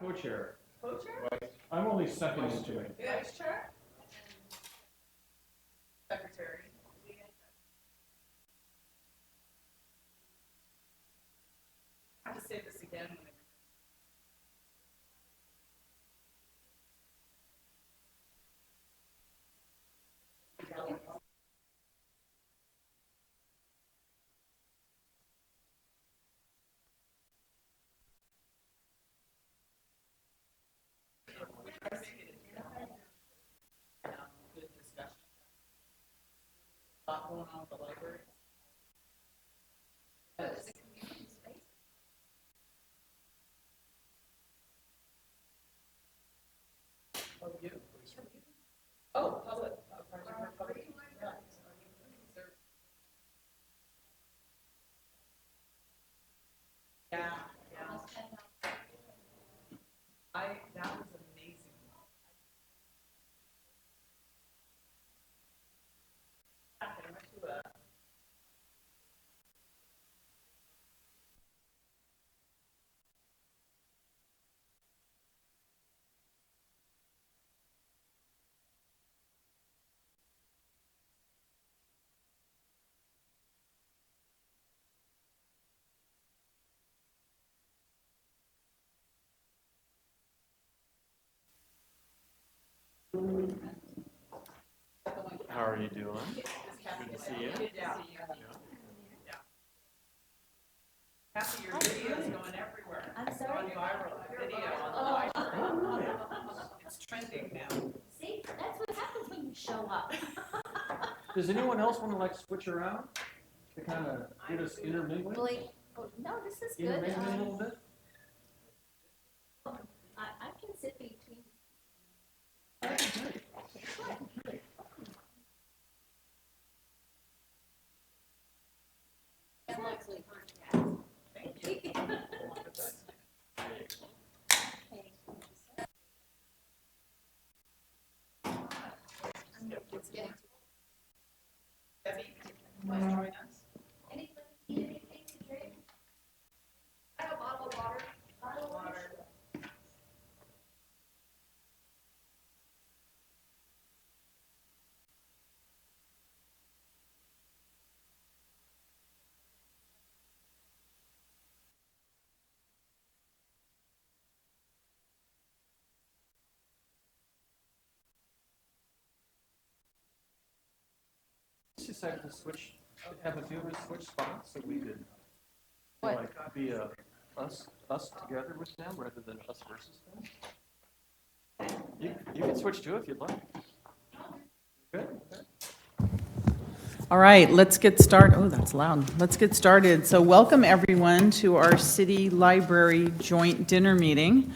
Co-chair. Co-chair? I'm only seconding to it. Vice chair? Secretary. I have to say this again. Good discussion. A lot going on with the library. Oh, you? Oh, public. Yeah, yeah. That was amazing. I went to a How are you doing? Good to see you. Yeah. Kathy, your video is going everywhere. I'm sorry? It's going viral. Video on the library. It's trending now. See, that's what happens when you show up. Does anyone else want to like switch around to kind of get us intermingling? Blake, no, this is good. Intermingling a little bit? I can sit between. Thank you. Debbie, please join us. Anybody need anything to drink? I have a bottle of water. Bottle of water. Just decided to switch, have a few of us switch spots so we could What? like be us together with them rather than us versus them. You can switch too if you'd like. Good. All right, let's get started. Oh, that's loud. Let's get started. So welcome, everyone, to our City Library Joint Dinner Meeting.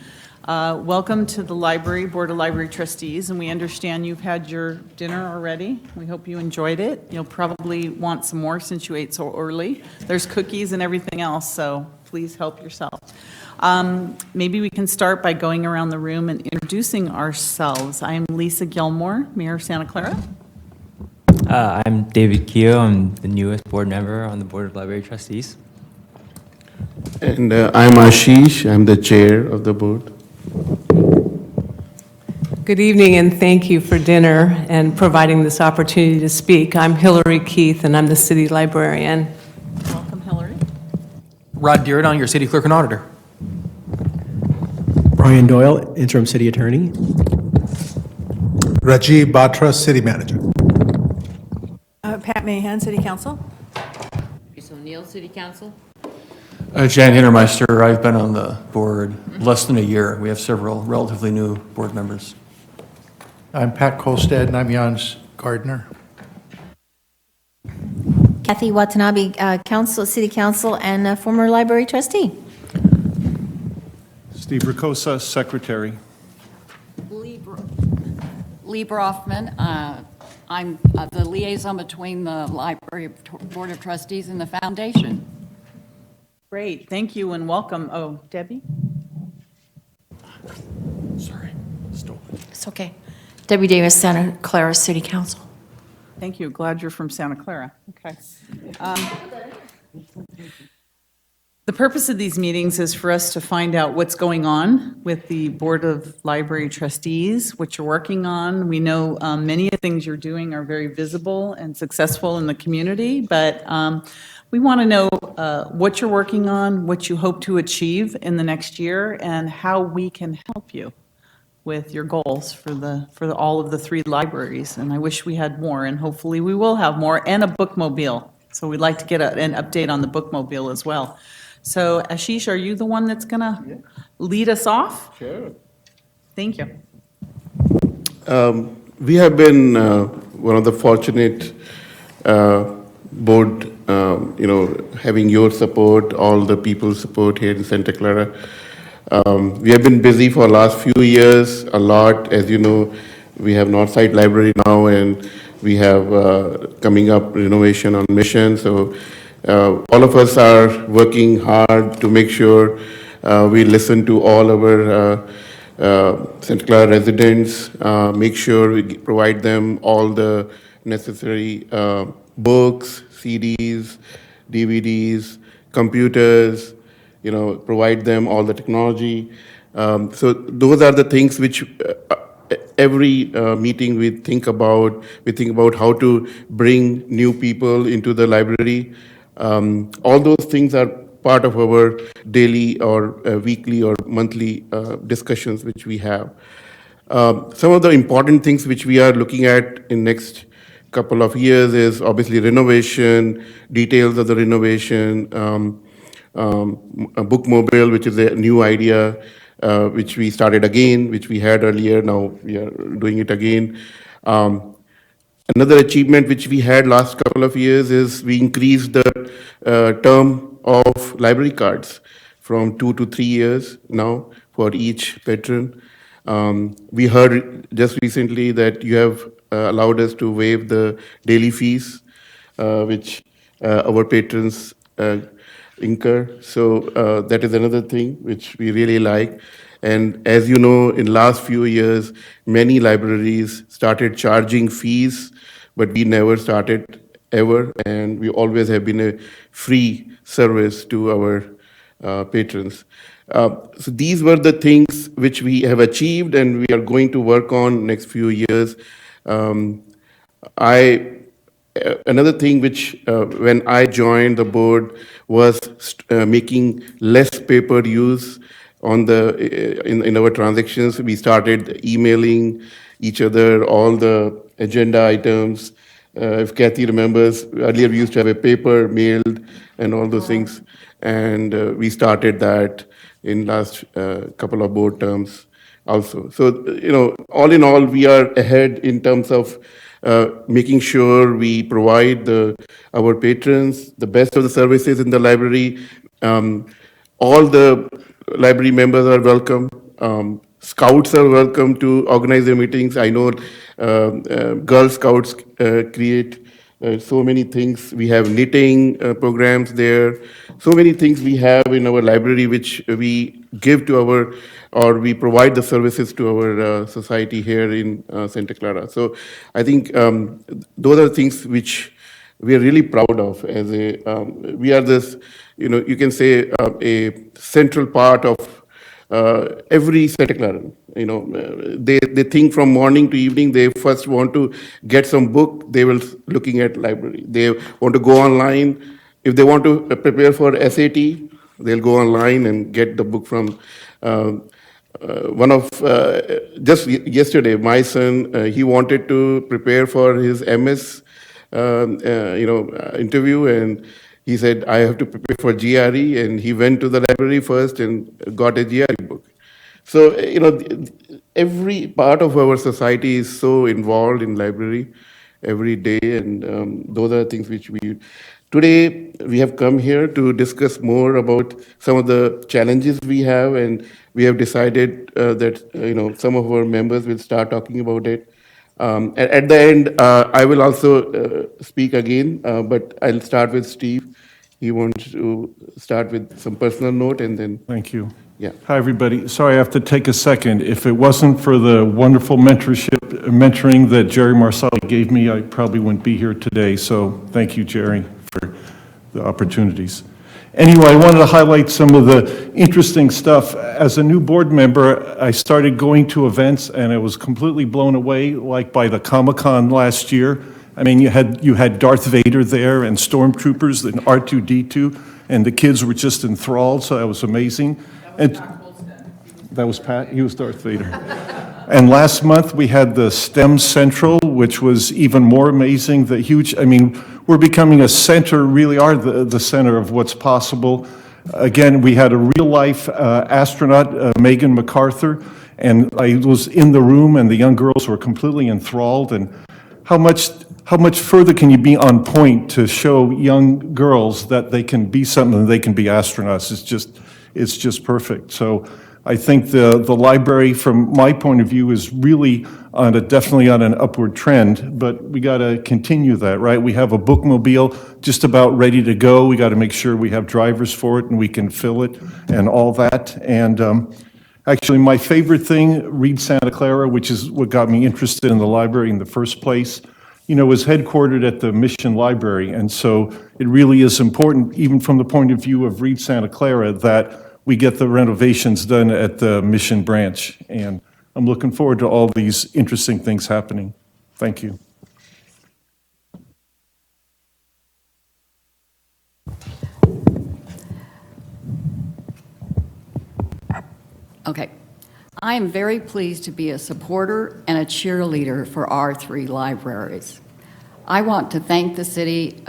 Welcome to the Library, Board of Library Trustees, and we understand you've had your dinner already. We hope you enjoyed it. You'll probably want some more since you ate so early. There's cookies and everything else, so please help yourself. Maybe we can start by going around the room and introducing ourselves. I am Lisa Gilmore, Mayor of Santa Clara. I'm David Keogh. I'm the newest board member on the Board of Library Trustees. And I'm Ashish. I'm the chair of the board. Good evening, and thank you for dinner and providing this opportunity to speak. I'm Hillary Keith, and I'm the city librarian. Welcome, Hillary. Rod Dierdon, your city clerk and auditor. Brian Doyle, interim city attorney. Rajiv Batra, city manager. Pat Mahan, City Council. Teresa O'Neill, City Council. Jan Hintermeister, I've been on the board less than a year. We have several relatively new board members. I'm Pat Kolstad, and I'm Jan's gardener. Kathy Watanabe, City Council, and former library trustee. Steve Ricosa, secretary. Lee Brofman. I'm the liaison between the Library Board of Trustees and the foundation. Great, thank you and welcome. Oh, Debbie? Sorry, stolen. It's okay. Debbie Davis, Santa Clara City Council. Thank you, glad you're from Santa Clara. Okay. The purpose of these meetings is for us to find out what's going on with the Board of Library Trustees, what you're working on. We know many of the things you're doing are very visible and successful in the community, but we want to know what you're working on, what you hope to achieve in the next year, and how we can help you with your goals for all of the 3 libraries. And I wish we had more, and hopefully we will have more, and a bookmobile. So we'd like to get an update on the bookmobile as well. So Ashish, are you the one that's going to lead us off? Sure. Thank you. We have been one of the fortunate board, having your support, all the people's support here in Santa Clara. We have been busy for last few years a lot. As you know, we have Northside Library now, and we have coming up renovation on mission. So all of us are working hard to make sure we listen to all our Santa Clara residents, make sure we provide them all the necessary books, CDs, DVDs, computers, provide them all the technology. So those are the things which every meeting we think about. We think about how to bring new people into the library. All those things are part of our daily or weekly or monthly discussions which we have. Some of the important things which we are looking at in next couple of years is obviously renovation, details of the renovation, a bookmobile, which is a new idea, which we started again, which we had earlier. Now we are doing it again. Another achievement which we had last couple of years is we increased the term of library cards from 2 to 3 years now for each patron. We heard just recently that you have allowed us to waive the daily fees, which our patrons incur. So that is another thing which we really like. And as you know, in last few years, many libraries started charging fees, but we never started ever, and we always have been a free service to our patrons. So these were the things which we have achieved and we are going to work on next few years. Um, I Another thing which when I joined the board was making less paper use on the in our transactions. We started emailing each other all the agenda items. If Kathy remembers, earlier we used to have a paper mailed and all those things, and we started that in last couple of board terms also. So, all in all, we are ahead in terms of making sure we provide our patrons the best of the services in the library. All the library members are welcome. Scouts are welcome to organize their meetings. I know Girl Scouts create so many things. We have knitting programs there. So many things we have in our library which we give to or we provide the services to our society here in Santa Clara. So I think those are things which we are really proud of we are this, you can say a central part of every Santa Clara. They think from morning to evening, they first want to get some book, they will looking at library. They want to go online. If they want to prepare for SAT, they'll go online and get the book from one of, just yesterday, my son, he wanted to prepare for his MS, interview, and he said, I have to prepare for GRE, and he went to the library first and got a GRE book. So, every part of our society is so involved in library every day, and those are things which today we have come here to discuss more about some of the challenges we have, and we have decided that, some of our members will start talking about it. At the end, I will also speak again, but I'll start with Steve. He wants to start with some personal note and then. Thank you. Yeah. Hi, everybody. Sorry, I have to take a second. If it wasn't for the wonderful mentoring that Jerry Marsali gave me, I probably wouldn't be here today. So thank you, Jerry, for the opportunities. Anyway, I wanted to highlight some of the interesting stuff. As a new board member, I started going to events, and I was completely blown away, like by the Comic-Con last year. I mean, you had Darth Vader there and stormtroopers and R2-D2, and the kids were just enthralled, so that was amazing. And that was Pat, he was Darth Vader. And last month, we had the STEM Central, which was even more amazing, the huge, I mean, we're becoming a center, really are the center of what's possible. Again, we had a real-life astronaut, Megan MacArthur, and I was in the room, and the young girls were completely enthralled, and how much further can you be on point to show young girls that they can be something, they can be astronauts? It's just perfect. So I think the library, from my point of view, is really definitely on an upward trend, but we got to continue that, right? We have a bookmobile just about ready to go. We got to make sure we have drivers for it and we can fill it and all that. And actually, my favorite thing, Read Santa Clara, which is what got me interested in the library in the first place, you know, was headquartered at the Mission Library. And so it really is important, even from the point of view of Read Santa Clara, that we get the renovations done at the Mission branch. And I'm looking forward to all these interesting things happening. Thank you. Okay. I am very pleased to be a supporter and a cheerleader for our three libraries. I want to thank the city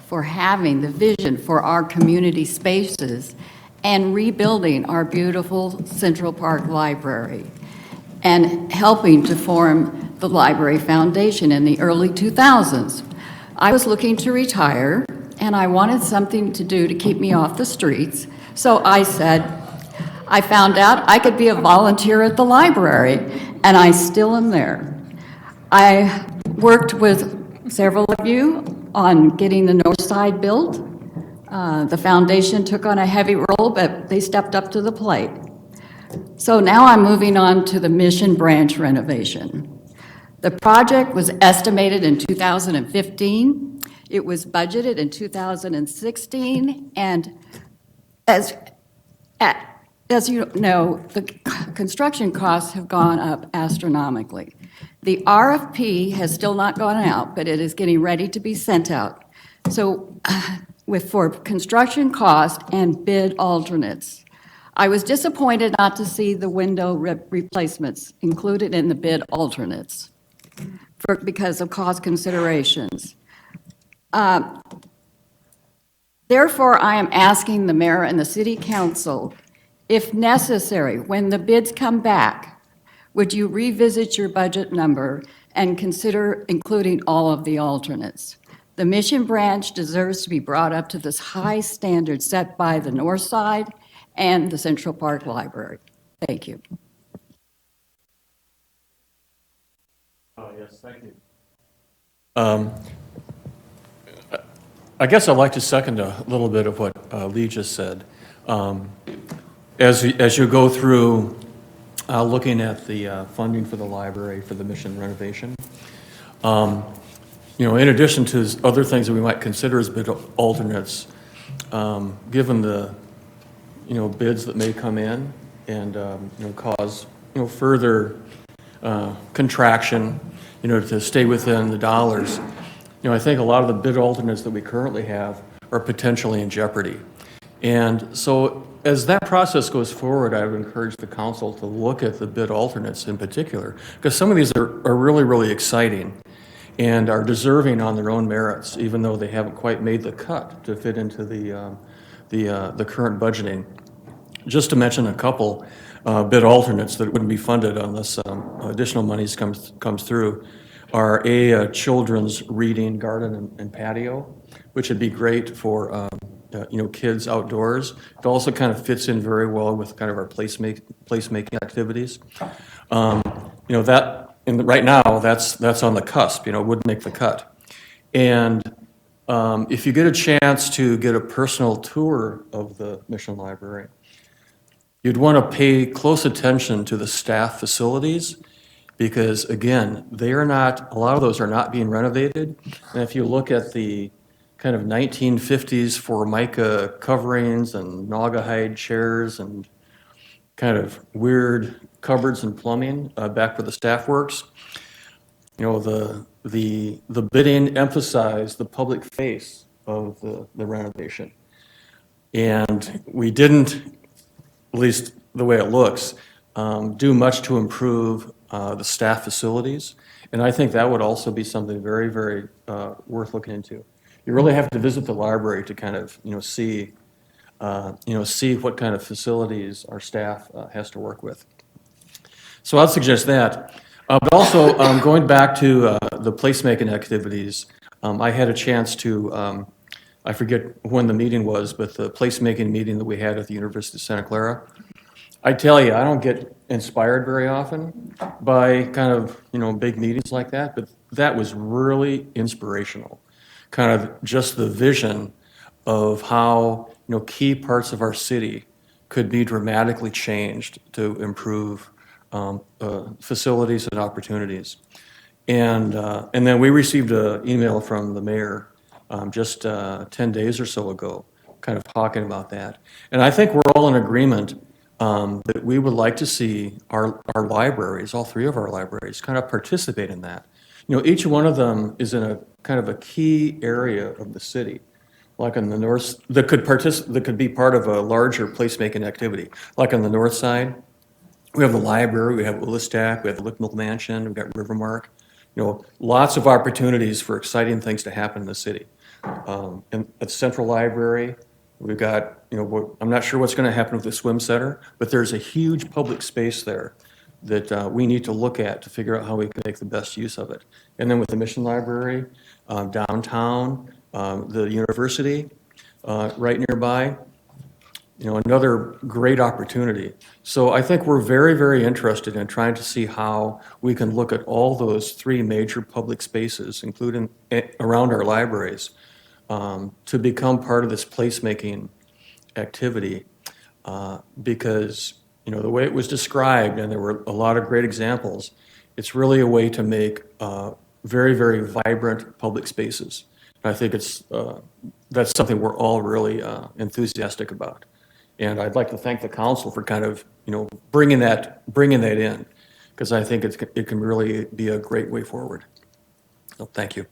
for having the vision for our community spaces and rebuilding our beautiful Central Park Library and helping to form the Library Foundation in the early 2000s. I was looking to retire and I wanted something to do to keep me off the streets, so I said, I found out I could be a volunteer at the library, and I still am there. I worked with several of you on getting the north side built. The foundation took on a heavy role, but they stepped up to the plate. So now I'm moving on to the Mission Branch renovation. The project was estimated in 2015. It was budgeted in 2016, and as you know, the construction costs have gone up astronomically. The RFP has still not gone out, but it is getting ready to be sent out. So for construction cost and bid alternates. I was disappointed not to see the window replacements included in the bid alternates because of cost considerations. Therefore, I am asking the mayor and the city council, if necessary, when the bids come back, would you revisit your budget number and consider including all of the alternates? The Mission Branch deserves to be brought up to this high standard set by the North Side and the Central Park Library. Thank you. Yes, thank you. I guess I'd like to second a little bit of what Lee just said. As you go through looking at the funding for the library for the mission renovation, you know, in addition to other things that we might consider as bid alternates, given the, you know, bids that may come in and, you know, cause, you know, further contraction, you know, to stay within the dollars, you know, I think a lot of the bid alternates that we currently have are potentially in jeopardy. And so as that process goes forward, I would encourage the council to look at the bid alternates in particular, because some of these are really, really exciting and are deserving on their own merits, even though they haven't quite made the cut to fit into the current budgeting. Just to mention a couple bid alternates that wouldn't be funded unless additional monies comes through are a children's reading garden and patio, which would be great for you know, kids outdoors. It also kind of fits in very well with kind of our placemaking activities. You know, that right now that's on the cusp. You know, would make the cut. And if you get a chance to get a personal tour of the Mission Library, you'd want to pay close attention to the staff facilities because, again, they are not, a lot of those are not being renovated. And if you look at the kind of 1950s Formica coverings and Naugahyde chairs and kind of weird cupboards and plumbing back where the staff works. You know, the bidding emphasized the public face of the renovation. And we didn't, at least the way it looks, do much to improve the staff facilities. And I think that would also be something very, very worth looking into. You really have to visit the library to kind of, see what kind of facilities our staff has to work with. So I'd suggest that. But also, going back to the placemaking activities, I had a chance to, I forget when the meeting was, but the placemaking meeting that we had at the University of Santa Clara. I tell you, I don't get inspired very often by kind of, big meetings like that, but that was really inspirational. Kind of just the vision of how, key parts of our city could be dramatically changed to improve facilities and opportunities. And then we received an email from the mayor just 10 days or so ago, kind of talking about that. And I think we're all in agreement that we would like to see our libraries, all three of our libraries, kind of participate in that. Each one of them is in a kind of a key area of the city, like on the north, that could be part of a larger placemaking activity. Like on the north side, we have the library, we have Willistack, we have the Lickmill Mansion, we've got Rivermark. Lots of opportunities for exciting things to happen in the city. And at Central Library, we've got, I'm not sure what's going to happen with the swim center, but there's a huge public space there that we need to look at to figure out how we can make the best use of it. And then with the Mission Library, downtown, the university right nearby, another great opportunity. So I think we're very, very interested in trying to see how we can look at all those three major public spaces, including around our libraries, to become part of this placemaking activity. Because, the way it was described, and there were a lot of great examples, it's really a way to make very, very vibrant public spaces. And I think that's something we're all really enthusiastic about. And I'd like to thank the council for kind of, bringing that in, because I think it can really be a great way forward. So thank you.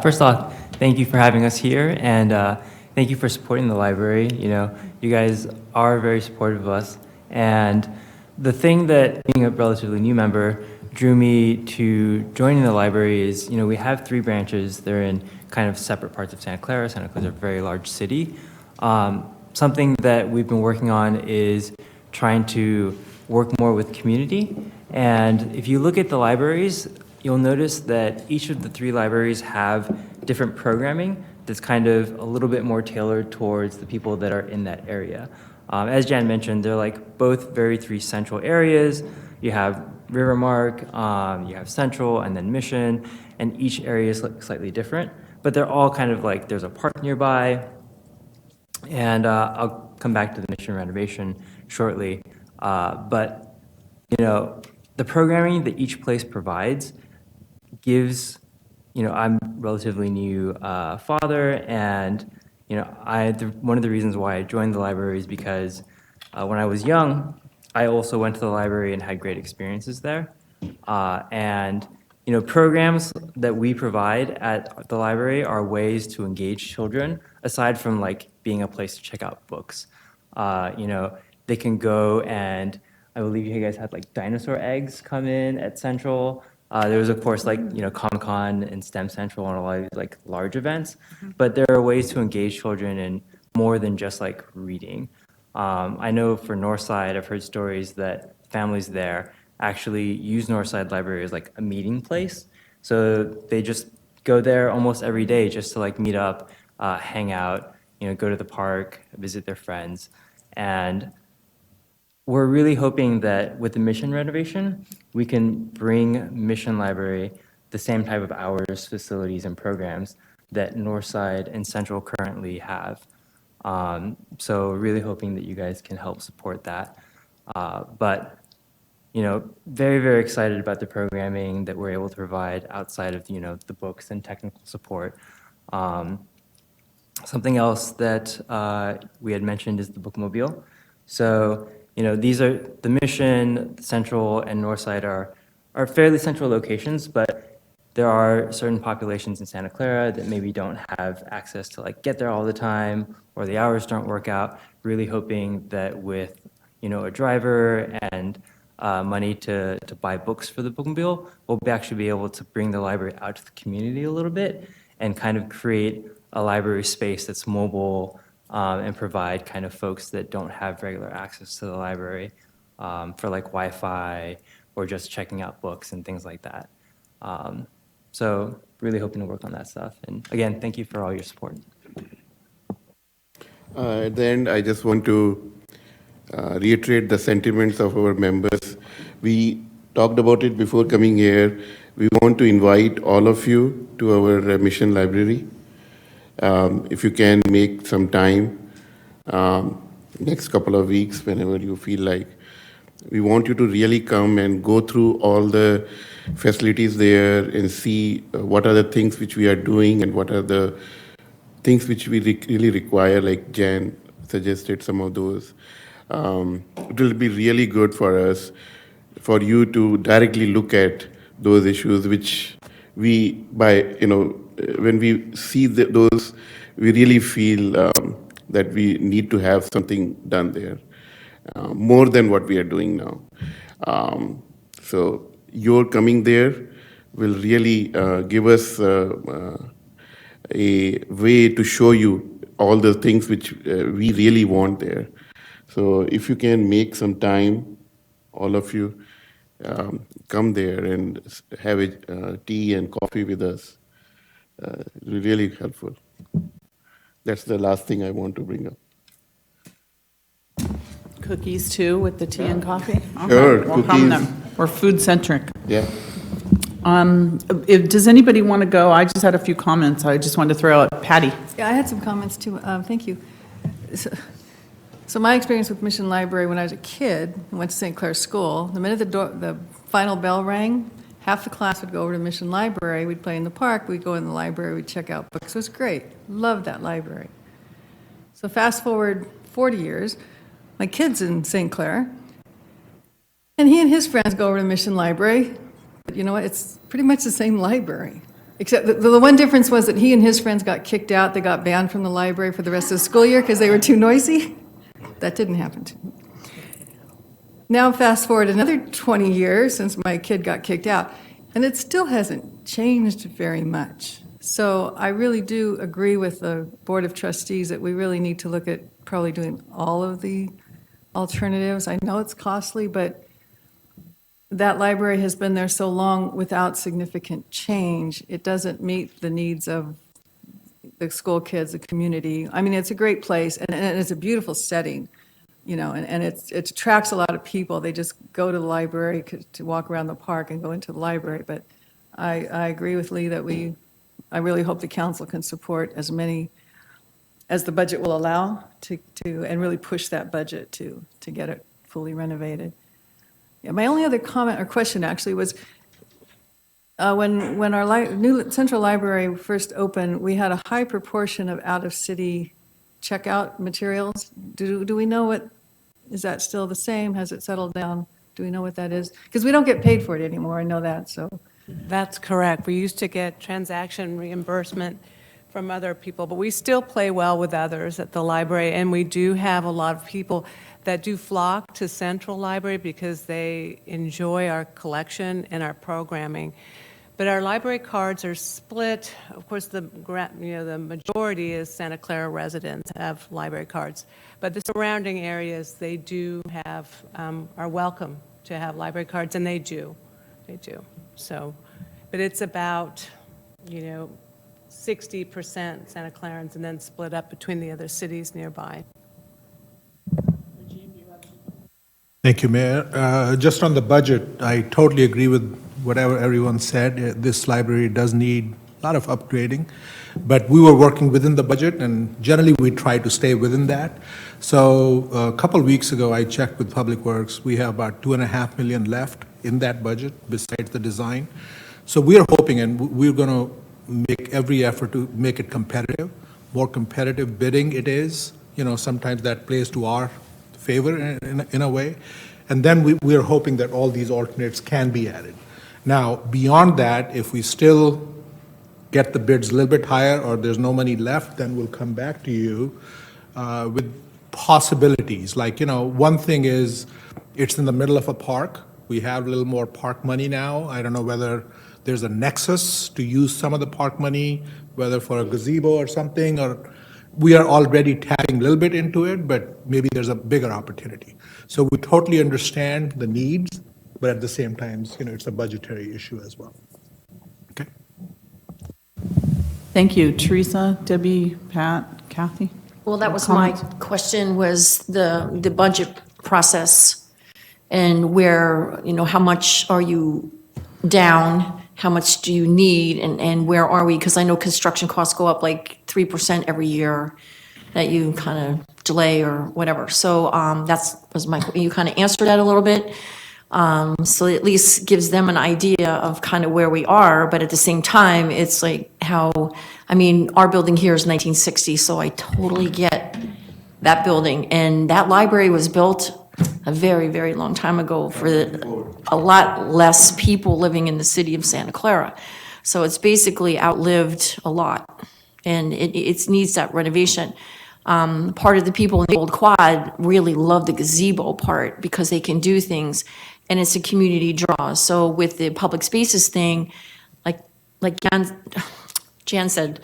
First off, thank you for having us here, and thank you for supporting the library. You guys are very supportive of us. And the thing that, being a relatively new member, drew me to joining the library is, we have three branches. They're in kind of separate parts of Santa Clara. Santa Clara is a very large city. Something that we've been working on is trying to work more with community. And if you look at the libraries, you'll notice that each of the three libraries have different programming that's kind of a little bit more tailored towards the people that are in that area. As Jan mentioned, they're like both very three central areas. You have Rivermark, you have Central, and then Mission, and each area is slightly different, but they're all kind of like, there's a park nearby, and I'll come back to the Mission renovation shortly. But, the programming that each place provides gives, I'm relatively new father, and, one of the reasons why I joined the library is because when I was young, I also went to the library and had great experiences there. And, programs that we provide at the library are ways to engage children, aside from like being a place to check out books. They can go and, I believe you guys had like dinosaur eggs come in at Central. There was, of course, like, Comic-Con and STEM Central and a lot of these like large events, but there are ways to engage children in more than just like reading. I know for Northside, I've heard stories that families there actually use Northside Library as like a meeting place. So they just go there almost every day just to like meet up, hang out, go to the park, visit their friends. And we're really hoping that with the Mission renovation, we can bring Mission Library the same type of hours, facilities, and programs that Northside and Central currently have. So really hoping that you guys can help support that. But very, very excited about the programming that we're able to provide outside of, the books and technical support. Something else that we had mentioned is the bookmobile. So, these are the Mission, Central, and Northside are fairly central locations, but there are certain populations in Santa Clara that maybe don't have access to get there all the time, or the hours don't work out. Really hoping that with a driver and money to buy books for the bookmobile, we'll actually be able to bring the library out to the community a little bit and kind of create a library space that's mobile and provide kind of folks that don't have regular access to the library for Wi-Fi or just checking out books and things like that. So really hoping to work on that stuff. And again, thank you for all your support. At the end, I just want to reiterate the sentiments of our members. We talked about it before coming here. We want to invite all of you to our mission library. If you can make some time, next couple of weeks, whenever you feel like, we want you to really come and go through all the facilities there and see what are the things which we are doing and what are the things which we really require, like Jan suggested some of those. It will be really good for us, for you to directly look at those issues which when we see those, we really feel that we need to have something done there, more than what we are doing now. So your coming there will really give us a way to show you all the things which we really want there. So if you can make some time, all of you, come there and have a tea and coffee with us. It'll be really helpful. That's the last thing I want to bring up. Cookies too, with the tea and coffee? Sure, We'll come cookies. them. We're food-centric. Yeah. Does anybody want to go? I just had a few comments. I just wanted to throw out Patty. Yeah, I had some comments too. Thank you. So my experience with Mission Library when I was a kid, I went to St. Clair School, the minute the final bell rang, half the class would go over to Mission Library, we'd play in the park, we'd go in the library, we'd check out books. It was great. Loved that library. So fast forward 40 years, my kid's in St. Clair, and he and his friends go over to Mission Library. But you know what? It's pretty much the same library. Except the one difference was that he and his friends got kicked out. They got banned from the library for the rest of the school year because they were too noisy. That didn't happen to me. Now fast forward another 20 years since my kid got kicked out, and it still hasn't changed very much. So I really do agree with the Board of Trustees that we really need to look at probably doing all of the alternatives. I know it's costly, but that library has been there so long without significant change. It doesn't meet the needs of the school kids, the community. I mean, it's a great place, and it's a beautiful setting, and it attracts a lot of people. They just go to the library to walk around the park and go into the library. But I agree with Lee that I really hope the council can support as many as the budget will allow and really push that budget to get it fully renovated. Yeah, my only other comment or question actually was, when our new central library first opened, we had a high proportion of out-of-city checkout materials. Do we know is that still the same? Has it settled down? Do we know what that is? Because we don't get paid for it anymore, I know that, so. That's correct. We used to get transaction reimbursement from other people, but we still play well with others at the library, and we do have a lot of people that do flock to Central Library because they enjoy our collection and our programming. But our library cards are split. Of course, the majority is Santa Clara residents have library cards, but the surrounding areas, they do have, are welcome to have library cards, and they do. So, but it's about, 60% Santa Clarans and then split up between the other cities nearby. Thank you, Mayor. Just on the budget, I totally agree with whatever everyone said. This library does need lot of upgrading, but we were working within the budget, and generally we try to stay within that. So a couple of weeks ago, I checked with Public Works. We have about 2.5 million left in that budget besides the design. So we are hoping, and we're going to make every effort to make it competitive. More competitive bidding it is, sometimes that plays to our favor in a way. And then we are hoping that all these alternates can be added. Now, beyond that, if we still get the bids a little bit higher or there's no money left, then we'll come back to you with possibilities. Like, one thing is it's in the middle of a park. We have a little more park money now. I don't know whether there's a nexus to use some of the park money, whether for a gazebo or something, or we are already tapping a little bit into it, but maybe there's a bigger opportunity. So we totally understand the needs, but at the same time, it's a budgetary issue as well. Okay. Thank you. Teresa, Debbie, Pat, Kathy? Well, that was my Comments? question, was the budget process and where, how much are you down? How much do you need and where are we? Because I know construction costs go up like 3% every year that you kind of delay or whatever. So you kind of answered that a little bit. So it at least gives them an idea of kind of where we are, but at the same time, it's like our building here is 1960, so I totally get that building. And that library was built a very, very long time ago for a lot less people living in the city of Santa Clara. So it's basically outlived a lot, and it needs that renovation. Part of the people in the old quad really love the gazebo part because they can do things, and it's a community draw. So with the public spaces thing, like Jan said,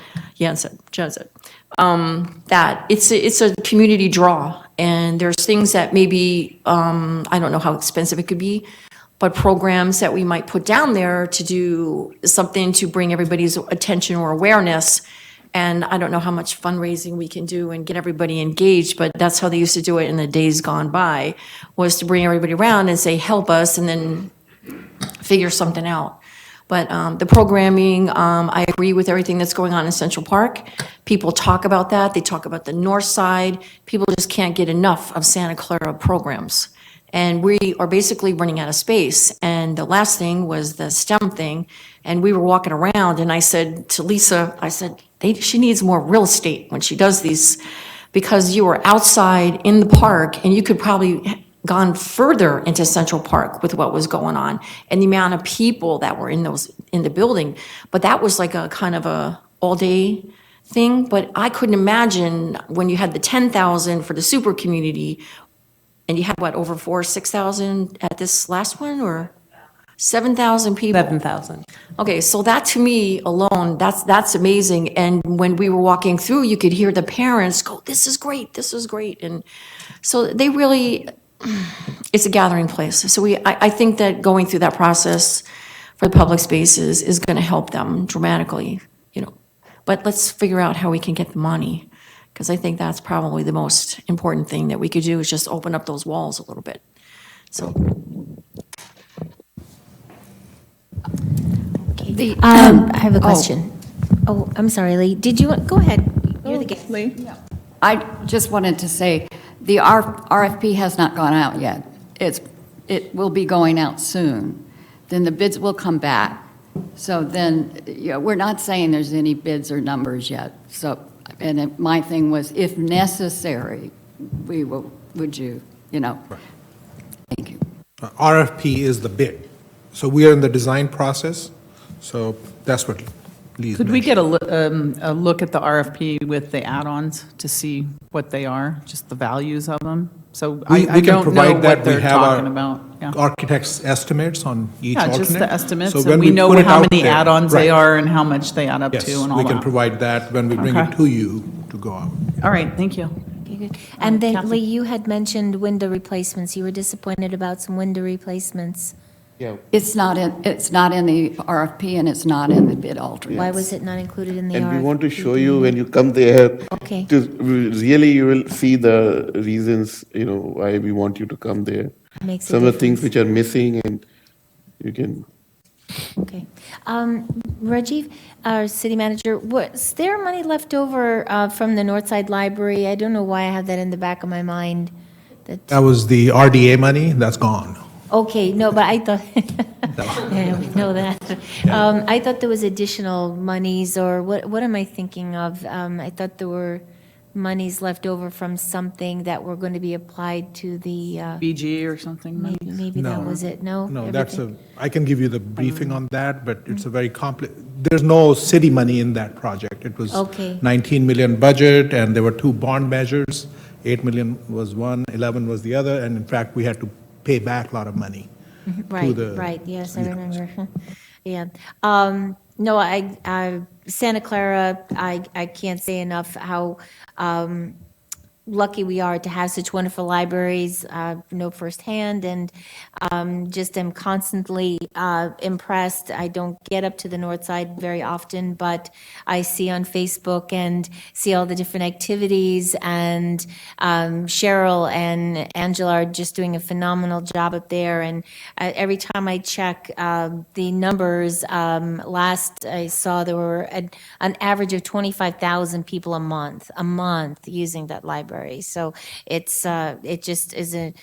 that it's a community draw, and there's things that maybe, I don't know how expensive it could be, but programs that we might put down there to do something to bring everybody's attention or awareness. And I don't know how much fundraising we can do and get everybody engaged, but that's how they used to do it in the days gone by, was to bring everybody around and say, help us, and then figure something out. But the programming, I agree with everything that's going on in Central Park. People talk about that. They talk about the north side. People just can't get enough of Santa Clara programs. And we are basically running out of space. And the last thing was the STEM thing. And we were walking around, and I said to Lisa, she needs more real estate when she does these, because you were outside in the park, and you could probably gone further into Central Park with what was going on and the amount of people that were in the building. But that was like a kind of a all-day thing. But I couldn't imagine when you had the 10,000 for the super community, and you had over 6,000 at this last one, or 7,000 people? 7,000. Okay, so that to me alone, that's amazing. And when we were walking through, you could hear the parents go, this is great, this is great. And so they really, it's a gathering place. So I think that going through that process for the public spaces is going to help them dramatically, But let's figure out how we can get the money, because I think that's probably the most important thing that we could do, is just open up those walls a little bit. So. Okay. I have a question. Oh, I'm sorry, Lee. Did you, go ahead. You're the guest. Lee? I just wanted to say, the RFP has not gone out yet. It will be going out soon. Then the bids will come back. So then, we're not saying there's any bids or numbers yet. So, my thing was, if necessary, would you. Thank you. RFP is the bid. So we are in the design process. So that's what Lee's Could we mentioned. get a look at the RFP with the add-ons to see what they are, just the values of them? So We I can don't know provide that. what they're We have talking our about. Yeah. architect's estimates on each Yeah, alternate. just the estimates, So and when we know put it how out many there- add-ons they right. are and how much they add up Yes, to and all we can that. provide that when we bring Okay. it to you to go out. All right, thank you. Okay, good. And then, Kathy. Lee, you had mentioned window replacements. You were disappointed about some window replacements. Yeah. It's not in the RFP, and it's not in the bid alternates. Why was it not included in the RFP? And we want to show you when you come there. Okay. Really, you will see the reasons, why we want you to come there. Makes a Some of the things difference. which are missing, and you can Okay. Rajiv, our city manager, was there money left over from the Northside Library? I don't know why I have that in the back of my mind. That was the RDA money, that's gone. Okay, no, but I thought, yeah, we know that. I thought there was additional monies, or what am I thinking of? I thought there were monies left over from something that were going to be applied to the, BG or something, maybe? maybe that was it, no? No, that's Everything- I can give you the briefing on that, but it's a very there's no city money in that project. It was Okay. 19 million budget, and there were two bond measures. 8 million was one, 11 was the other, and in fact, we had to pay back a lot of money. Right, the- right, yes, I yeah. remember. Yeah. No, Santa Clara, I can't say enough how lucky we are to have such wonderful libraries, know firsthand, and just am constantly impressed. I don't get up to the north side very often, but I see on Facebook and see all the different activities, and Cheryl and Angela are just doing a phenomenal job up there, and every time I check the numbers, last I saw there were an average of 25,000 people a month using that library. So it just is a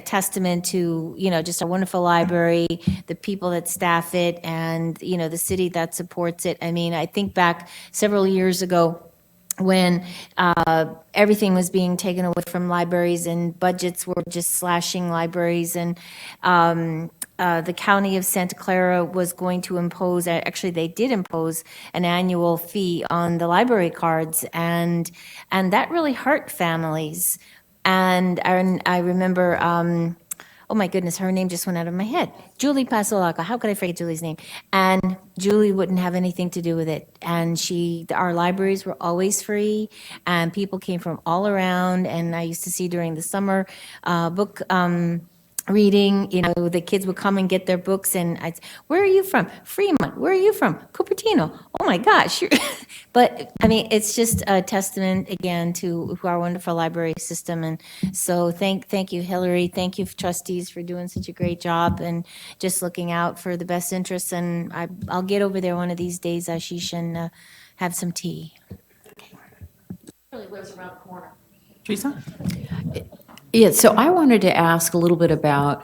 testament to, just a wonderful library, the people that staff it, and, the city that supports it. I mean, I think back several years ago when everything was being taken away from libraries and budgets were just slashing libraries, and the county of Santa Clara was going to impose, actually they did impose an annual fee on the library cards, and that really hurt families. And I remember, oh my goodness, her name just went out of my head. Julie Pasolaka. How could I forget Julie's name? And Julie wouldn't have anything to do with it. And our libraries were always free, and people came from all around. And I used to see during the summer book reading, the kids would come and get their books, and where are you from? Fremont. Where are you from? Cupertino. Oh my gosh. But I mean, it's just a testament again to our wonderful library system. And so thank you, Hillary. Thank you, trustees, for doing such a great job and just looking out for the best interests. And I'll get over there one of these days, Ashish, and have some tea. Really lives around the corner. Teresa? Yeah, so I wanted to ask a little bit about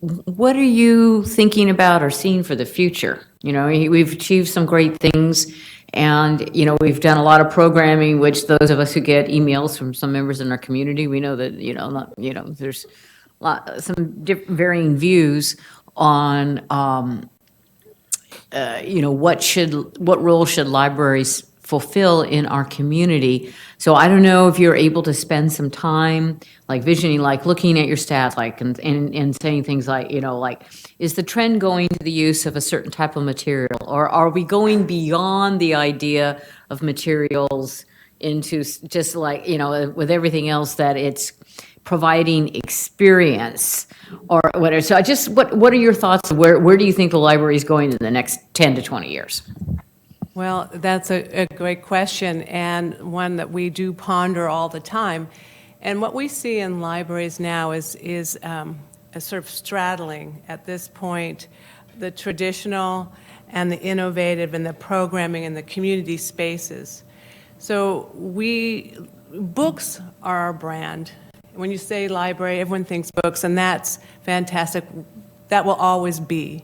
what are you thinking about or seeing for the future? We've achieved some great things, and, we've done a lot of programming, which those of us who get emails from some members in our community, we know that, there's some varying views on, what role should libraries fulfill in our community. So I don't know if you're able to spend some time, like visioning, like looking at your stats, like, and saying things like, is the trend going to the use of a certain type of material? Or are we going beyond the idea of materials into just like, with everything else that it's providing experience or whatever? So what are your thoughts? Where do you think the library is going in the next 10 to 20 years? Well, that's a great question, and one that we do ponder all the time. And what we see in libraries now is a sort of straddling at this point the traditional and the innovative and the programming and the community spaces. So books are our brand. When you say library, everyone thinks books, and that's fantastic. That will always be.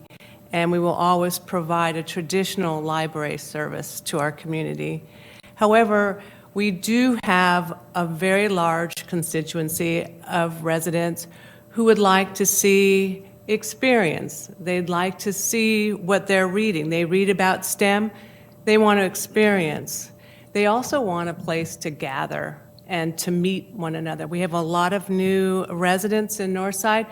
And we will always provide a traditional library service to our community. However, we do have a very large constituency of residents who would like to see experience. They'd like to see what they're reading. They read about STEM, they want to experience. They also want a place to gather and to meet one another. We have a lot of new residents in Northside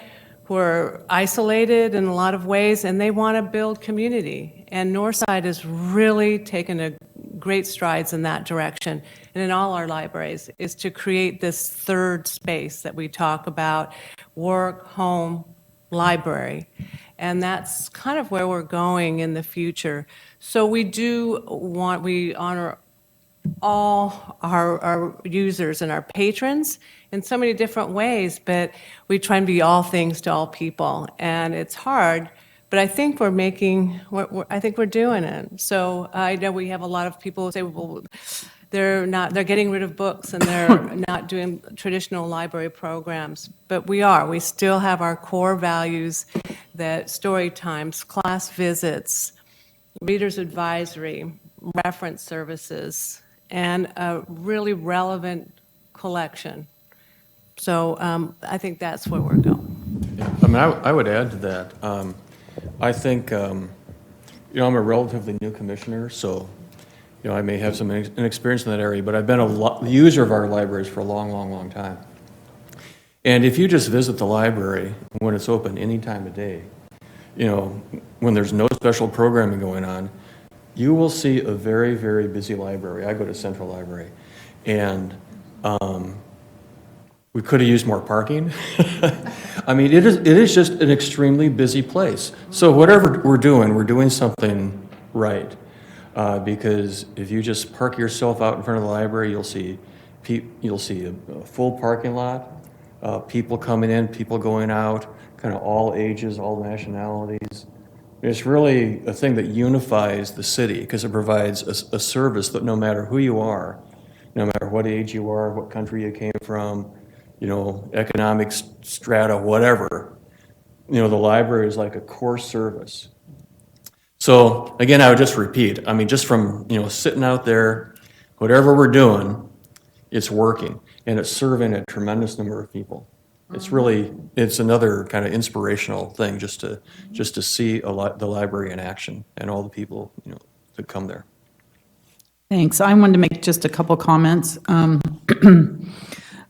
who are isolated in a lot of ways, and they want to build community. And Northside has really taken a great strides in that direction, and in all our libraries, is to create this third space that we talk about, work, home, library. And that's kind of where we're going in the future. So we honor all our users and our patrons in so many different ways, but we try and be all things to all people. And it's hard, But I think I think we're doing it. So I know we have a lot of people who say, well, they're getting rid of books and they're not doing traditional library programs. But we still have our core values, that story times, class visits, reader's advisory, reference services, and a really relevant collection. So I think that's where we're going. Yeah, I mean, I would add to that. I think, I'm a relatively new commissioner, so, I may have some inexperience in that area, but I've been a user of our libraries for a long, long, long time. And if you just visit the library when it's open any time of day, when there's no special programming going on, you will see a very, very busy library. I go to Central Library, and we could have used more parking. I mean, it is just an extremely busy place. So whatever we're doing something right. Because if you just park yourself out in front of the library, you'll see a full parking lot, people coming in, people going out, kind of all ages, all nationalities. It's really a thing that unifies the city because it provides a service that no matter who you are, no matter what age you are, what country you came from, economic strata, whatever, the library is like a core service. So again, I would just repeat, I mean, just from, sitting out there, whatever we're doing, it's working and it's serving a tremendous number of people. It's another kind of inspirational thing just to see the library in action and all the people, that come there. Thanks. I wanted to make just a couple comments.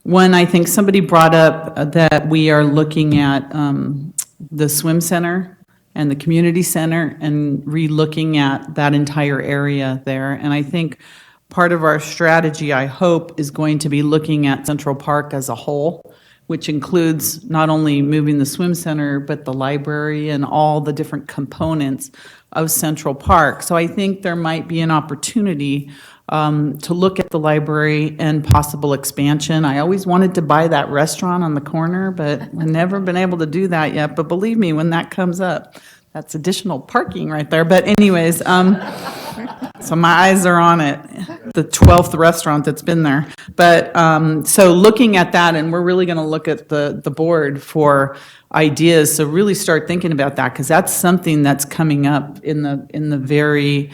One, I think somebody brought up that we are looking at the swim center and the community center and re-looking at that entire area there. And I think part of our strategy, I hope, is going to be looking at Central Park as a whole, which includes not only moving the swim center, but the library and all the different components of Central Park. So I think there might be an opportunity to look at the library and possible expansion. I always wanted to buy that restaurant on the corner, but I've never been able to do that yet. But believe me, when that comes up, that's additional parking right there. But anyways, so my eyes are on it, the 12th restaurant that's been there. But so looking at that, and we're really going to look at the board for ideas. So really start thinking about that, because that's something that's coming up in the very,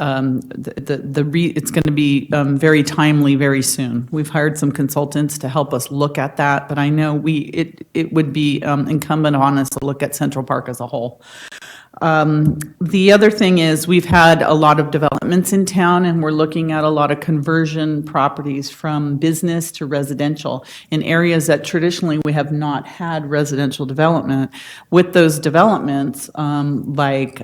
it's going to be very timely very soon. We've hired some consultants to help us look at that, but I know it would be incumbent on us to look at Central Park as a whole. The other thing is we've had a lot of developments in town, and we're looking at a lot of conversion properties from business to residential in areas that traditionally we have not had residential development. With those developments, like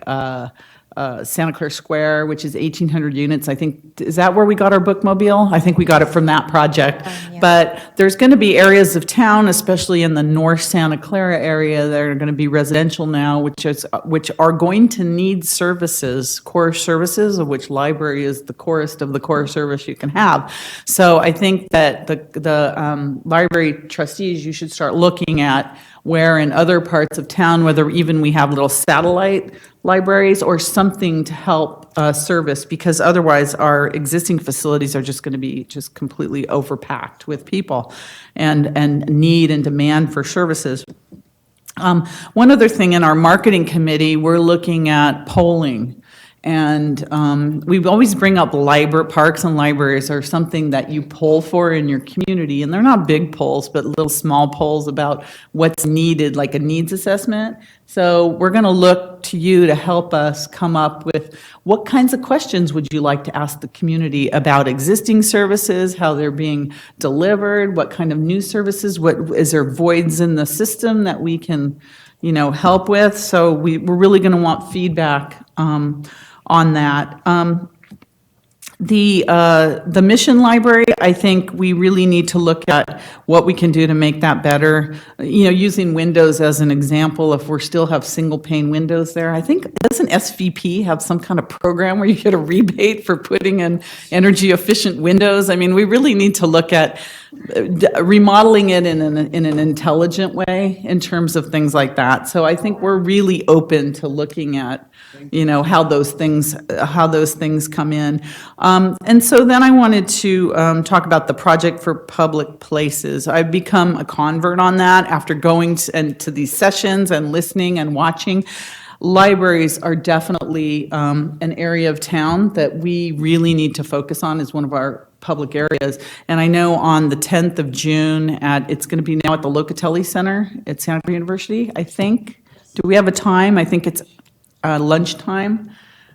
Santa Clara Square, which is 1,800 units. I think, is that where we got our bookmobile? I think we got it from that project. Yeah. But there's going to be areas of town, especially in the North Santa Clara area, that are going to be residential now, which are going to need services, core services, of which library is the corest of the core service you can have. So I think that the library trustees, you should start looking at where in other parts of town, whether even we have little satellite libraries or something to help service, because otherwise our existing facilities are just going to be just completely overpacked with people and need and demand for services. One other thing, in our marketing committee, we're looking at polling. And we always bring up parks and libraries are something that you poll for in your community. And they're not big polls, but little small polls about what's needed, like a needs assessment. So we're going to look to you to help us come up with what kinds of questions would you like to ask the community about existing services, how they're being delivered, what kind of new services, is there voids in the system that we can, help with. So we're really going to want feedback on that. The Mission Library, I think we really need to look at what we can do to make that better. Using windows as an example, if we still have single pane windows there, I think, doesn't SVP have some kind of program where you get a rebate for putting in energy efficient windows? I mean, we really need to look at remodeling it in an intelligent way in terms of things like that. So I think we're really open to looking at, how those things come in. And so then I wanted to talk about the project for public places. I've become a convert on that after going to these sessions and listening and watching. Libraries are definitely an area of town that we really need to focus on as one of our public areas. And I know on the 10th of June, it's going to be now at the Locatelli Center at Santa Cruz University, I think. Do we have a time? I think it's lunchtime,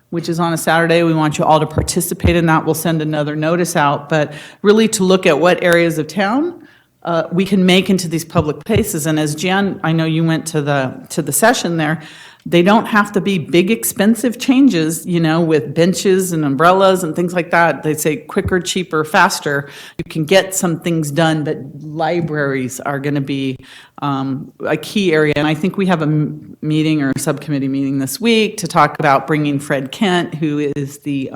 which is on a Saturday. We want you all to participate in that. We'll send another notice out, but really to look at what areas of town we can make into these public places. And as Jan, I know you went to the session there, they don't have to be big, expensive changes, with benches and umbrellas and things like that. They say quicker, cheaper, faster. You can get some things done, but libraries are going to be a key area. And I think we have a meeting or a subcommittee meeting this week to talk about bringing Fred Kent, who is the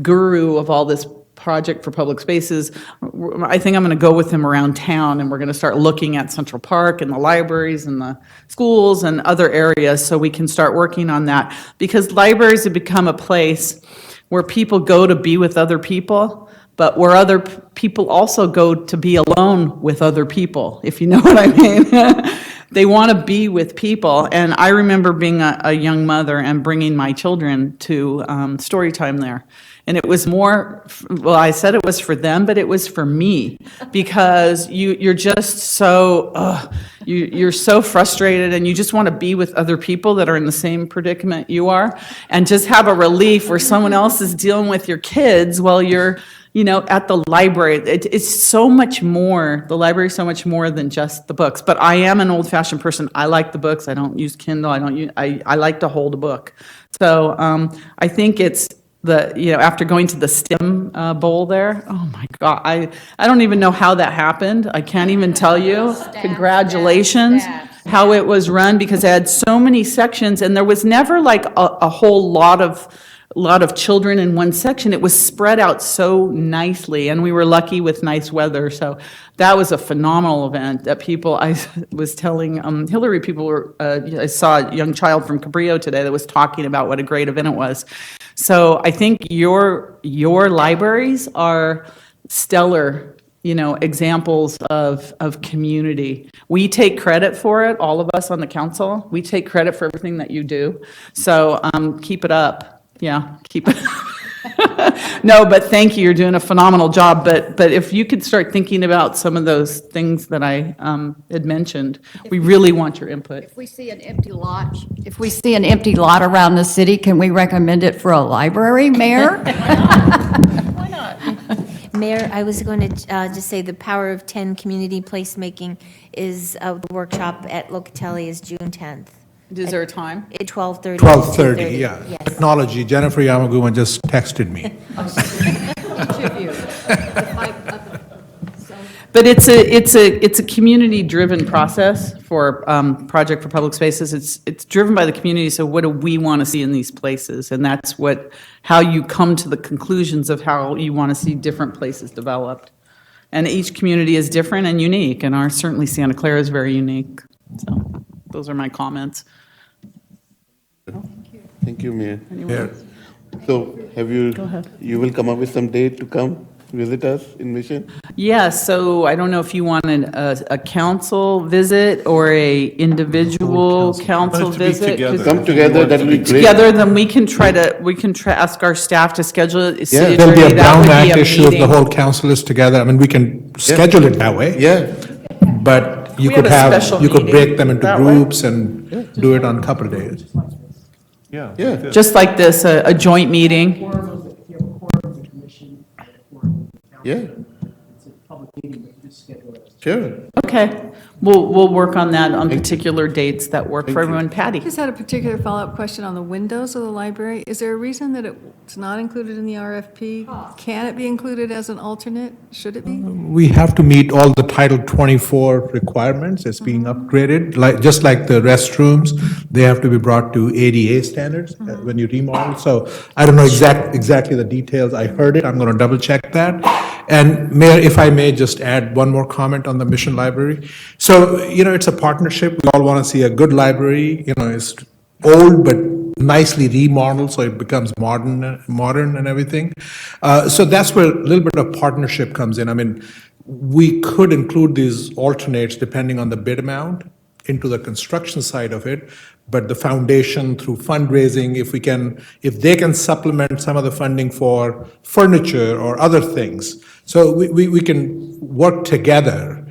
guru of all this project for public spaces. I think I'm going to go with him around town, and we're going to start looking at Central Park and the libraries and the schools and other areas so we can start working on that. Because libraries have become a place where people go to be with other people, but where other people also go to be alone with other people, if you know what I mean. They want to be with people. And I remember being a young mother and bringing my children to story time there. And it was more, well, I said it was for them, but it was for me, because you're just so, you're so frustrated, and you just want to be with other people that are in the same predicament you are, and just have a relief where someone else is dealing with your kids while you're, at the library. It's so much more, the library is so much more than just the books. But I am an old-fashioned person. I like the books. I don't use Kindle. I like to hold a book. So I think it's after going to the STEM Bowl there, oh my God, I don't even know how that happened. I can't even tell you. Congratulations, how it was run, because it had so many sections, and there was never like a whole lot of children in one section. It was spread out so nicely, and we were lucky with nice weather. So that was a phenomenal event that I was telling Hillary, I saw a young child from Cabrillo today that was talking about what a great event it was. So I think your libraries are stellar, examples of community. We take credit for it, all of us on the council. We take credit for everything that you do. So keep it up. Yeah, keep it. No, but thank you. You're doing a phenomenal job. But if you could start thinking about some of those things that I had mentioned, we really want your input. If we see an empty lot around the city, can we recommend it for a library, Mayor? Why not? Mayor, I was going to just say the Power of 10 community placemaking is, the workshop at Locatelli is June 10th. Is there a time? At 12:30. 12:30, yeah. Yes. Technology, Jennifer Yamaguman just texted me. But it's a community-driven process for Project for Public Spaces. It's driven by the community, so what do we want to see in these places? And that's how you come to the conclusions of how you want to see different places developed. And each community is different and unique, and certainly Santa Clara is very unique. So those are my comments. Thank you, Mayor. Mayor. So Go ahead. you will come up with some date to come visit us in Mission? Yeah, so I don't know if you wanted a council visit or a individual council Want it to be visit. together. 'Cause Come together, that'll be great. together, then we can ask our staff to schedule it. City There'll be a attorney, that Brown would be Act a issue if the meeting. whole council is together. I mean, we can schedule it that way. Yeah, But you We could have a special you could break meeting them into that way. groups and do it on a couple of days. Yeah. yeah. Just like this, a joint meeting. Yeah. Sure. Okay, we'll work on that on particular dates that work for everyone. Patty? I just had a particular follow-up question on the windows of the library. Is there a reason that it's not included in the RFP? Can it be included as an alternate? Should it be? We have to meet all the Title 24 requirements. It's being upgraded, just like the restrooms. They have to be brought to ADA standards when you remodel. So I don't know exactly the details. I heard it. I'm going to double check that. And Mayor, if I may just add one more comment on the Mission Library. So, it's a partnership. We all want to see a good library. It's old but nicely remodeled, so it becomes modern and everything. So that's where a little bit of partnership comes in. I mean, we could include these alternates depending on the bid amount into the construction side of it, but the foundation through fundraising, if they can supplement some of the funding for furniture or other things, so we can work together,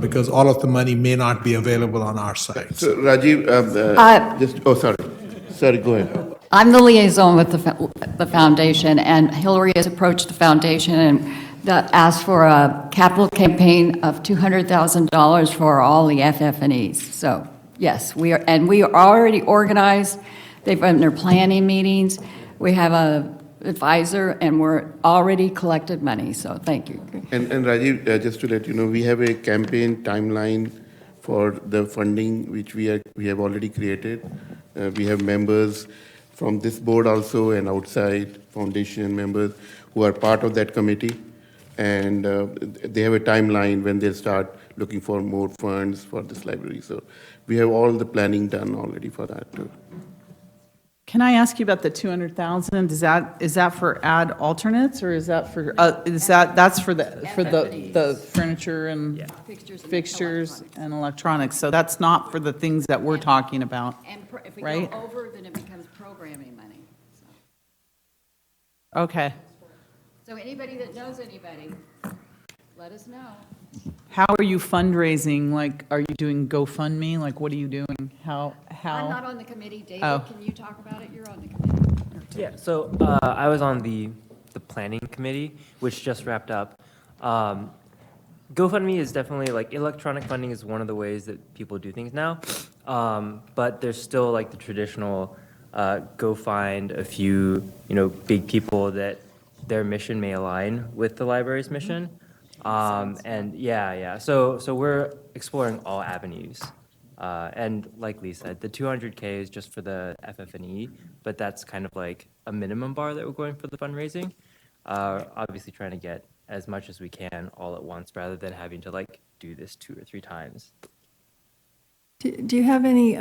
because all of the money may not be available on our side. So Rajiv, sorry, go ahead. I'm the liaison with the foundation, and Hillary has approached the foundation and asked for a capital campaign of $200,000 for all the FF&Es. So, yes, we are already organized. They've been their planning meetings. We have a advisor, and we're already collected money, so thank you. And Rajiv, just to let you know, we have a campaign timeline for the funding, which we have already created. We have members from this board also and outside foundation members who are part of that committee. And they have a timeline when they start looking for more funds for this library. So we have all the planning done already for that too. Can I ask you about the 200,000? Is that for add alternates, or is that for, that's for the furniture and fixtures and electronics? So that's not for the things that we're talking about, And if we right? go over, then it becomes programming money. Okay. So anybody that knows anybody, let us know. How are you fundraising? Like, are you doing GoFundMe? Like, what are you doing? How? I'm not on the committee. David, Oh. can you talk about it? You're on the committee. Yeah, so I was on the planning committee, which just wrapped up. GoFundMe is definitely, like, electronic funding is one of the ways that people do things now. But there's still, like, the traditional go find a few, big people that their mission may align with the library's mission. And yeah. So we're exploring all avenues. And like Lee said, the 200K is just for the FF&E, but that's kind of like a minimum bar that we're going for the fundraising. Obviously trying to get as much as we can all at once rather than having to like do this 2 or 3 times. Do you have any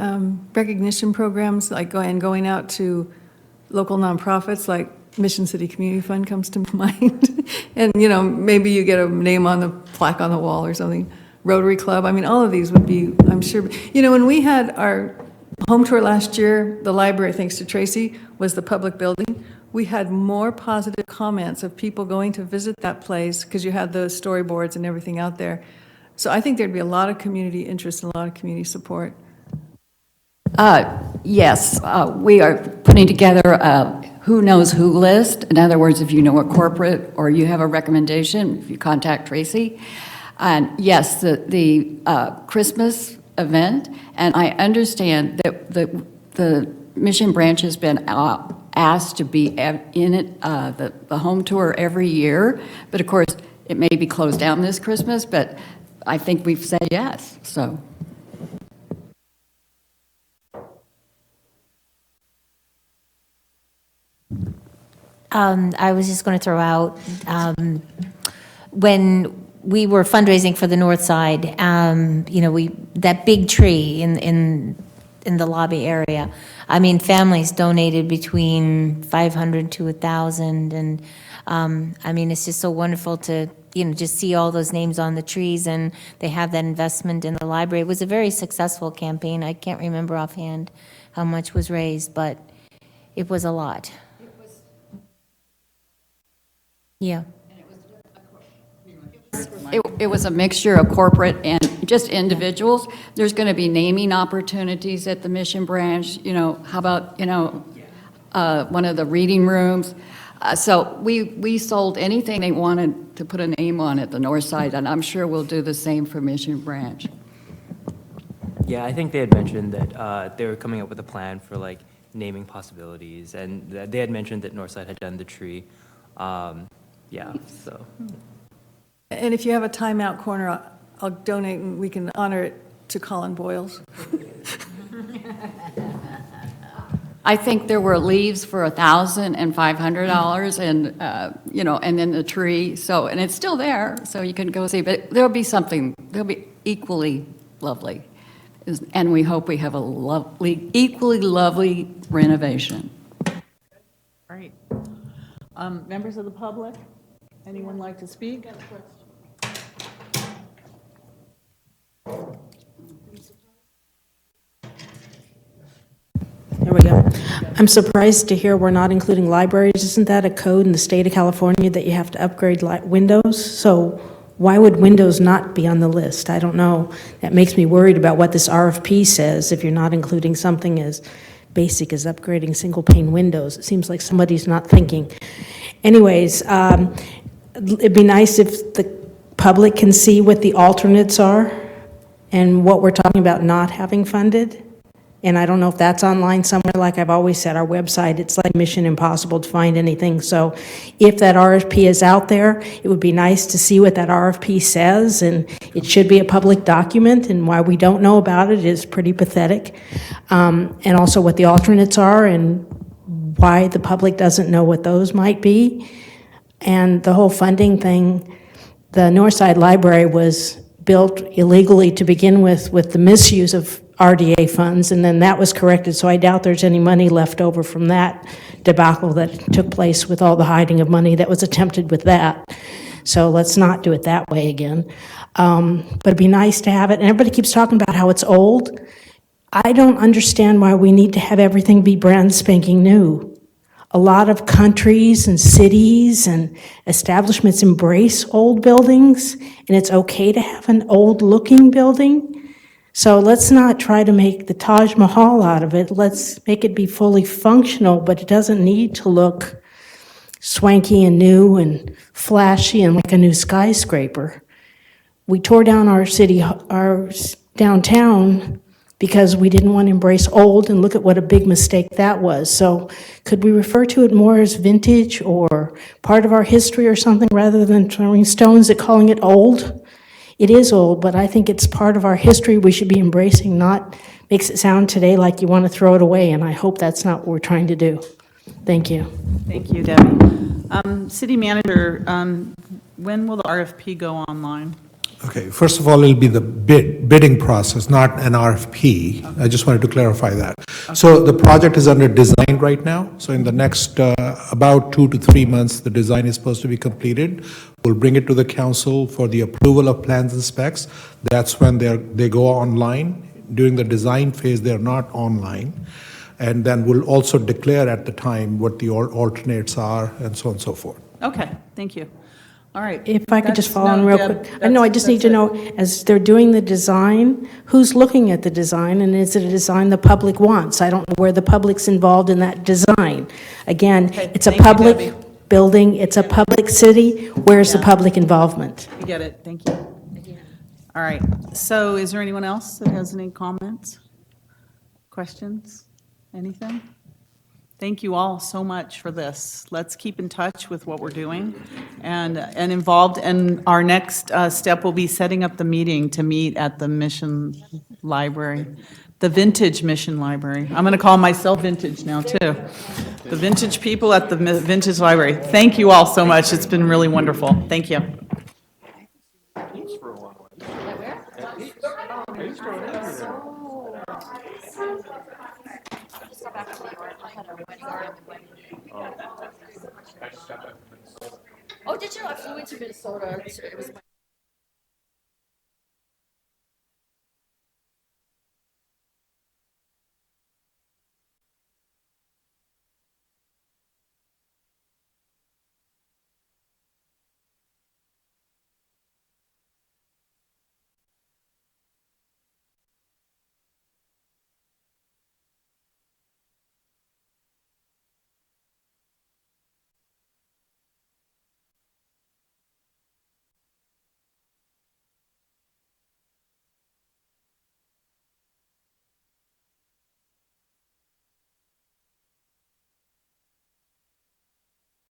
recognition programs, like going out to local nonprofits, like Mission City Community Fund comes to mind? And, maybe you get a name on the plaque on the wall or something. Rotary Club, I mean, all of these would be, I'm sure. When we had our home tour last year, the library, thanks to Tracy, was the public building. We had more positive comments of people going to visit that place because you had those storyboards and everything out there. So I think there'd be a lot of community interest and a lot of community support. Yes, we are putting together a who knows who list. In other words, if you know a corporate or you have a recommendation, if you contact Tracy. And yes, the Christmas event, and I understand that the Mission Branch has been asked to be in it, the home tour every year, but of course, it may be closed down this Christmas, but I think we've said yes, so. I was just going to throw out, when we were fundraising for the North Side, that big tree in the lobby area. I mean, families donated between 500 to 1,000, and I mean, it's just so wonderful to just see all those names on the trees, and they have that investment in the library. It was a very successful campaign. I can't remember offhand how much was raised, but it was a lot. Yeah. It was a mixture of corporate and just individuals. There's going to be naming opportunities at the Mission Branch, how about, one of the reading rooms. So we sold anything they wanted to put a name on at the North Side, and I'm sure we'll do the same for Mission Branch. Yeah, I think they had mentioned that they were coming up with a plan for like naming possibilities, and they had mentioned that Northside had done the tree. Yeah, so. And if you have a timeout corner, I'll donate and we can honor it to Colin Boyles. I think there were leaves for $1,500 and, and then the tree, so, and it's still there, so you can go see, but there'll be something, there'll be equally lovely. And we hope we have a equally lovely renovation. Great. Members of the public, anyone like to speak? There we go. I'm surprised to hear we're not including libraries. Isn't that a code in the state of California that you have to upgrade Windows? So why would Windows not be on the list? I don't know. That makes me worried about what this RFP says if you're not including something as basic as upgrading single pane Windows. It seems like somebody's not thinking. Anyways, it'd be nice if the public can see what the alternates are and what we're talking about not having funded. And I don't know if that's online somewhere. Like I've always said, our website, it's like mission impossible to find anything. So if that RFP is out there, it would be nice to see what that RFP says, and it should be a public document, and why we don't know about it is pretty pathetic. And also what the alternates are and why the public doesn't know what those might be. And the whole funding thing, the Northside Library was built illegally to begin with the misuse of RDA funds, and then that was corrected, so I doubt there's any money left over from that debacle that took place with all the hiding of money that was attempted with that. So let's not do it that way again. But it'd be nice to have it, and everybody keeps talking about how it's old. I don't understand why we need to have everything be brand spanking new. A lot of countries and cities and establishments embrace old buildings, and it's okay to have an old-looking building. So let's not try to make the Taj Mahal out of it. Let's make it be fully functional, but it doesn't need to look swanky and new and flashy and like a new skyscraper. We tore down our downtown because we didn't want to embrace old, and look at what a big mistake that was. So could we refer to it more as vintage or part of our history or something, rather than throwing stones at calling it old? It is old, but I think it's part of our history we should be embracing, not makes it sound today like you want to throw it away, and I hope that's not what we're trying to do. Thank you. Thank you, Debbie. City Manager, when will the RFP go online? Okay, first of all, it'll be the bidding process, not an RFP. I just wanted to clarify that. So the project is under design right now. So in the next about 2 to 3 months, the design is supposed to be completed. We'll bring it to the council for the approval of plans and specs. That's when they go online. During the design phase, they're not online. And then we'll also declare at the time what the alternates are, and so on and so forth. Okay, thank you. All right. If I could just That's- follow no, on real Deb, quick. I know, I just need to it. know, as they're doing the design, who's looking at the design, and is it a design the public wants? I don't know where the public's involved in that design. Again, Okay, it's a thank you, public Debbie. building, it's a public city, where's the Yeah. public involvement? You get it, thank you. All right, so is there anyone else that has any comments, questions, anything? Thank you all so much for this. Let's keep in touch with what we're doing and involved. And our next step will be setting up the meeting to meet at the Mission Library, the Vintage Mission Library. I'm going to call myself Vintage now, too. The Vintage people at the Vintage Library. Thank you all so much. It's been really wonderful. Thank you. Pete's for a while. At Pete's. I used to run into you there. Oh. I just got back from Minnesota. Oh, did you? I flew into Minnesota. It was my